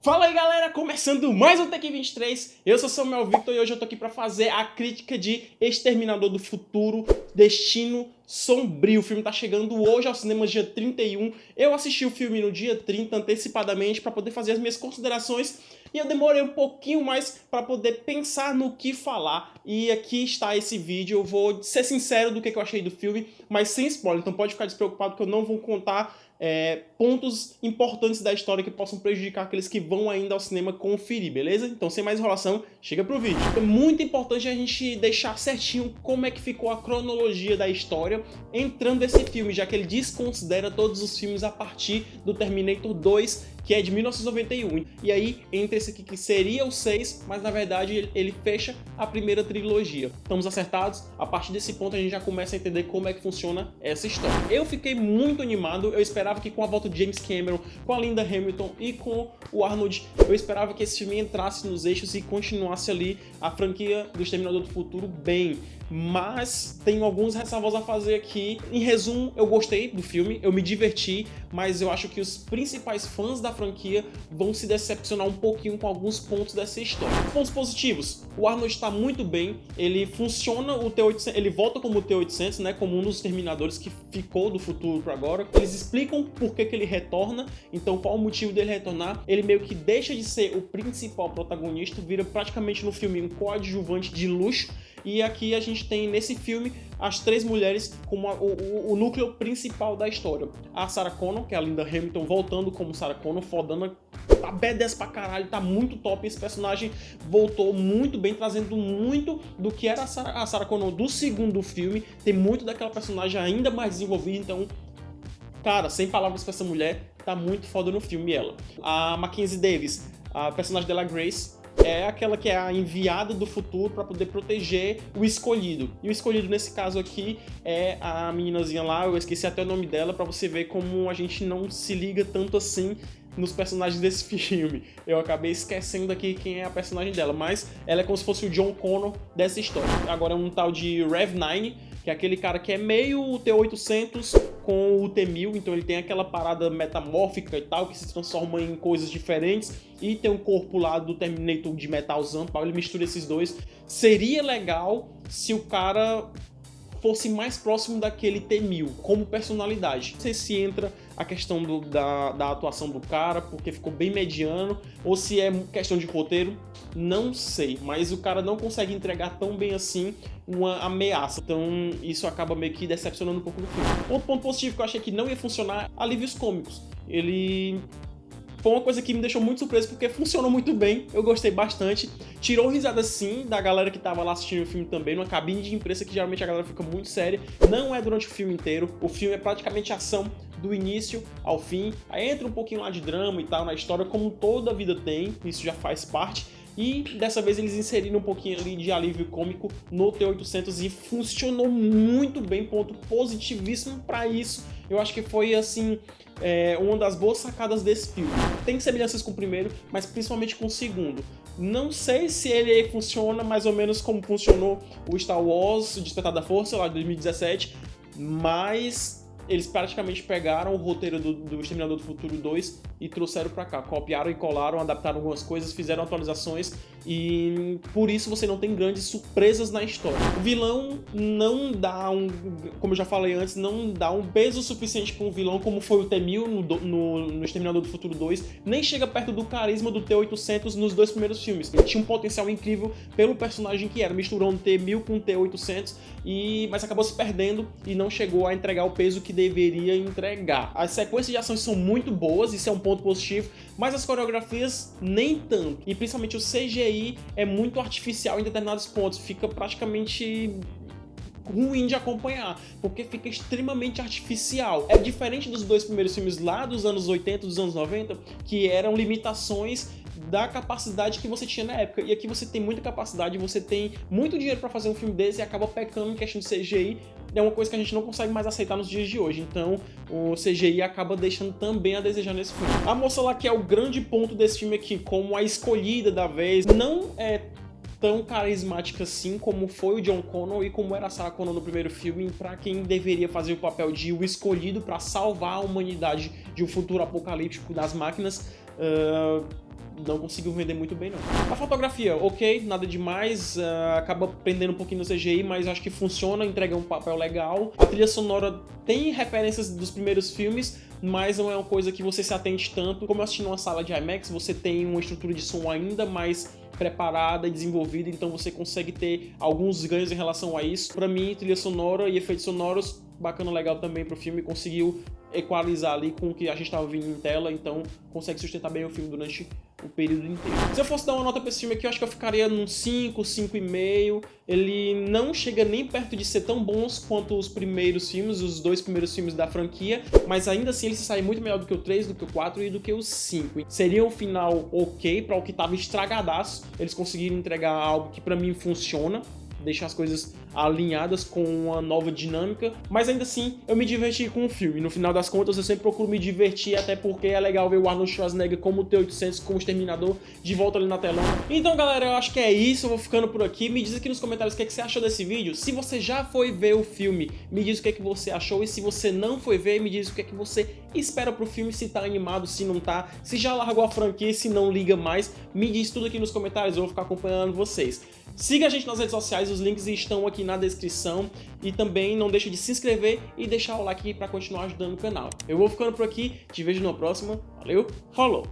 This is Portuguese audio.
Fala aí galera, começando mais um Tech 23, eu sou Samuel Victor e hoje eu tô aqui pra fazer a crítica de Exterminador do Futuro, Destino Sombrio. O filme tá chegando hoje aos cinemas dia 31, eu assisti o filme no dia 30 antecipadamente pra poder fazer as minhas considerações e eu demorei um pouquinho mais pra poder pensar no que falar e aqui está esse vídeo. Eu vou ser sincero do que eu achei do filme, mas sem spoiler, então pode ficar despreocupado que eu não vou contar pontos importantes da história que possam prejudicar aqueles que vão ainda ao cinema conferir, beleza? Então, sem mais enrolação, chega pro vídeo. É muito importante a gente deixar certinho como é que ficou a cronologia da história entrando nesse filme, já que ele desconsidera todos os filmes a partir do Terminator 2, que é de 1991. E aí entra esse aqui que seria o 6, mas na verdade ele fecha a primeira trilogia. Estamos acertados? A partir desse ponto a gente já começa a entender como é que funciona essa história. Eu fiquei muito animado, eu esperava que com a volta de James Cameron, com a Linda Hamilton e com o Arnold, eu esperava que esse filme entrasse nos eixos e continuasse ali a franquia do Exterminador do Futuro bem. Mas tenho alguns ressalvos a fazer aqui. Em resumo, eu gostei do filme, eu me diverti, mas eu acho que os principais fãs da franquia vão se decepcionar um pouquinho com alguns pontos dessa história. Pontos positivos: o Arnold está muito bem, ele funciona o T-800, ele volta como o T-800, né, como um dos Terminadores que ficou do futuro para agora. Eles explicam por que ele retorna, então qual o motivo dele retornar. Ele meio que deixa de ser o principal protagonista, vira praticamente no filme um coadjuvante de luxo. E aqui a gente tem nesse filme as três mulheres como o núcleo principal da história. A Sarah Connor, que é a Linda Hamilton, voltando como Sarah Connor, fodona, tá badass pra caralho, tá muito top. Esse personagem voltou muito bem, trazendo muito do que era a Sarah Connor do segundo filme. Tem muito daquela personagem ainda mais desenvolvida, então, cara, sem palavras pra essa mulher, tá muito foda no filme ela. A Mackenzie Davis, a personagem dela, Grace, é aquela que é a enviada do futuro para poder proteger o escolhido. E o escolhido nesse caso aqui é a meninazinha lá, eu esqueci até o nome dela, para você ver como a gente não se liga tanto assim nos personagens desse filme. Eu acabei esquecendo aqui quem é a personagem dela, mas ela é como se fosse o John Connor dessa história. Agora é um tal de Rev-9, que é aquele cara que é meio o T-800 com o T-1000, então ele tem aquela parada metamórfica e tal, que se transforma em coisas diferentes, e tem um corpo lá do Terminator de metalzão, ele mistura esses dois. Seria legal se o cara fosse mais próximo daquele T-1000, como personalidade. Não sei se entra a questão da atuação do cara, porque ficou bem mediano, ou se é questão de roteiro, não sei. Mas o cara não consegue entregar tão bem assim uma ameaça, então isso acaba meio que decepcionando um pouco no filme. Outro ponto positivo que eu achei que não ia funcionar, alívios cômicos. Ele foi uma coisa que me deixou muito surpreso, porque funcionou muito bem, eu gostei bastante. Tirou risada sim da galera que tava lá assistindo o filme também, numa cabine de imprensa que geralmente a galera fica muito séria. Não é durante o filme inteiro, o filme é praticamente ação do início ao fim. Aí entra um pouquinho lá de drama e tal na história, como toda a vida tem, isso já faz parte. E dessa vez eles inseriram um pouquinho ali de alívio cômico no T-800 e funcionou muito bem, ponto positivíssimo pra isso. Eu acho que foi, assim, uma das boas sacadas desse filme. Tem semelhanças com o primeiro, mas principalmente com o segundo. Não sei se ele funciona mais ou menos como funcionou o Star Wars, o Despertar da Força, lá de 2017, mas eles praticamente pegaram o roteiro do Exterminador do Futuro 2 e trouxeram pra cá. Copiaram e colaram, adaptaram algumas coisas, fizeram atualizações e por isso você não tem grandes surpresas na história. O vilão não dá como eu já falei antes, não dá um peso suficiente pra um vilão como foi o T-1000 no Exterminador do Futuro 2, nem chega perto do carisma do T-800 nos dois primeiros filmes. Ele tinha um potencial incrível pelo personagem que era, misturando T-1000 com T-800, mas acabou se perdendo e não chegou a entregar o peso que deveria entregar. As sequências de ações são muito boas, isso é um ponto positivo, mas as coreografias nem tanto. E principalmente o CGI é muito artificial em determinados pontos, fica praticamente ruim de acompanhar, porque fica extremamente artificial. É diferente dos dois primeiros filmes lá dos anos 80, dos anos 90, que eram limitações da capacidade que você tinha na época. E aqui você tem muita capacidade, você tem muito dinheiro pra fazer um filme desse e acaba pecando em questão de CGI. É uma coisa que a gente não consegue mais aceitar nos dias de hoje, então o CGI acaba deixando também a desejar nesse filme. A moça lá, que é o grande ponto desse filme aqui, como a escolhida da vez, não é tão carismática assim como foi o John Connor e como era a Sarah Connor no primeiro filme, para quem deveria fazer o papel de o escolhido para salvar a humanidade de um futuro apocalíptico das máquinas. não conseguiu vender muito bem, não. A fotografia, ok, nada demais, acaba prendendo um pouquinho no CGI, mas acho que funciona, entrega um papel legal. A trilha sonora tem referências dos primeiros filmes, mas não é uma coisa que você se atente tanto. Como eu assisti numa sala de IMAX, você tem uma estrutura de som ainda mais preparada e desenvolvida, então você consegue ter alguns ganhos em relação a isso. Pra mim, trilha sonora e efeitos sonoros, bacana, legal também pro filme, conseguiu equalizar ali com o que a gente estava vendo em tela, então consegue sustentar bem o filme durante o período inteiro. Se eu fosse dar uma nota pra esse filme aqui, eu acho que eu ficaria num 5, 5,5. Ele não chega nem perto de ser tão bons quanto os primeiros filmes, os 2 primeiros filmes da franquia, mas ainda assim ele se sai muito melhor do que o 3, do que o 4 e do que o 5. Seria um final ok para o que tava estragadaço, eles conseguiram entregar algo que pra mim funciona, deixar as coisas alinhadas com uma nova dinâmica, mas ainda assim eu me diverti com o filme. No final das contas eu sempre procuro me divertir, até porque é legal ver o Arnold Schwarzenegger como o T-800, como o Exterminador, de volta ali na telona. Então galera, eu acho que é isso, eu vou ficando por aqui. Me diz aqui nos comentários o que você achou desse vídeo. Se você já foi ver o filme, me diz o que você achou, e se você não foi ver, me diz o que você espera pro filme, se tá animado, se não tá, se já largou a franquia, se não liga mais, me diz tudo aqui nos comentários, eu vou ficar acompanhando vocês. Siga a gente nas redes sociais, os links estão aqui na descrição, e também não deixe de se inscrever e deixar o like para continuar ajudando o canal. Eu vou ficando por aqui, te vejo na próxima, valeu, falou!